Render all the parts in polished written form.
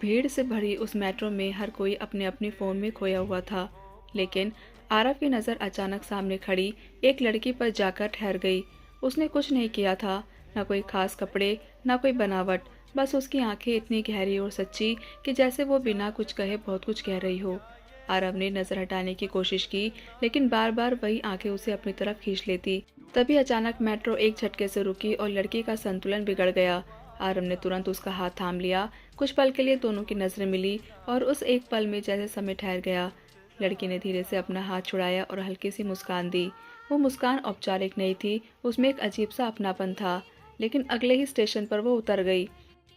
भीड़ से भरी उस मेट्रो में हर कोई अपने अपने फ़ोन में खोया हुआ था। लेकिन आरव की नज़र अचानक सामने खड़ी एक लड़की पर जाकर ठहर गई। उसने कुछ नहीं किया था, न कोई खास कपड़े, न कोई बनावट, बस उसकी आंखें इतनी गहरी और सच्ची कि जैसे वो बिना कुछ कहे बहुत कुछ कह रही हो। आरव ने नज़र हटाने की कोशिश की, लेकिन बार बार वही आंखें उसे अपनी तरफ खींच लेती। तभी अचानक मेट्रो एक झटके से रुकी और लड़की का संतुलन बिगड़ गया। आरव ने तुरंत उसका हाथ थाम लिया। कुछ पल के लिए दोनों की नजरें मिली और उस एक पल में जैसे समय ठहर गया। लड़की ने धीरे से अपना हाथ छुड़ाया और हल्की सी मुस्कान दी। वो मुस्कान औपचारिक नहीं थी, उसमें एक अजीब सा अपनापन था। लेकिन अगले ही स्टेशन पर वो उतर गई।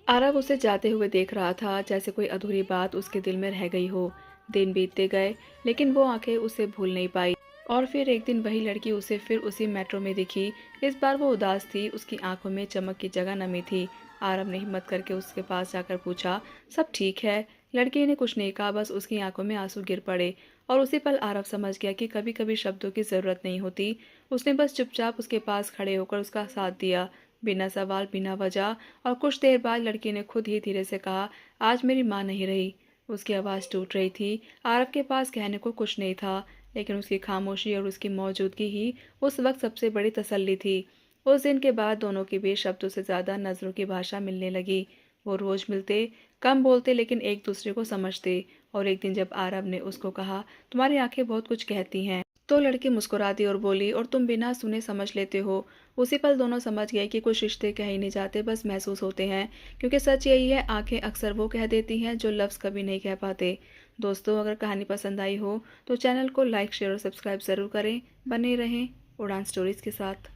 आरव उसे जाते हुए देख रहा था, जैसे कोई अधूरी बात उसके दिल में रह गई हो। दिन बीतते गए, लेकिन वो आंखें उसे भूल नहीं पाई। और फिर एक दिन वही लड़की उसे फिर उसी मेट्रो में दिखी। इस बार वो उदास थी, उसकी आंखों में चमक की जगह नमी थी। आरव ने हिम्मत करके उसके पास जाकर पूछा, सब ठीक है? लड़की ने कुछ नहीं कहा, बस उसकी आंखों में आंसू गिर पड़े। और उसी पल आरव समझ गया कि कभी कभी शब्दों की जरूरत नहीं होती। उसने बस चुपचाप उसके पास खड़े होकर उसका साथ दिया, बिना सवाल, बिना वजह। और कुछ देर बाद लड़की ने खुद ही धीरे से कहा, आज मेरी माँ नहीं रही। उसकी आवाज़ टूट रही थी। आरव के पास कहने को कुछ नहीं था, लेकिन उसकी खामोशी और उसकी मौजूदगी ही उस वक्त सबसे बड़ी तसल्ली थी। उस दिन के बाद दोनों के बीच शब्दों से ज़्यादा नज़रों की भाषा मिलने लगी। वो रोज़ मिलते, कम बोलते, लेकिन एक दूसरे को समझते। और एक दिन जब आरव ने उसको कहा, तुम्हारी आंखें बहुत कुछ कहती हैं, तो लड़की मुस्कुरा दी और बोली, और तुम बिना सुने समझ लेते हो। उसी पल दोनों समझ गए कि कुछ रिश्ते कहीं नहीं जाते, बस महसूस होते हैं। क्योंकि सच यही है, आंखें अक्सर वो कह देती हैं जो लफ्ज़ कभी नहीं कह पाते। दोस्तों, अगर कहानी पसंद आई हो तो चैनल को लाइक, शेयर और सब्सक्राइब ज़रूर करें। बने रहें उड़ान स्टोरीज़ के साथ।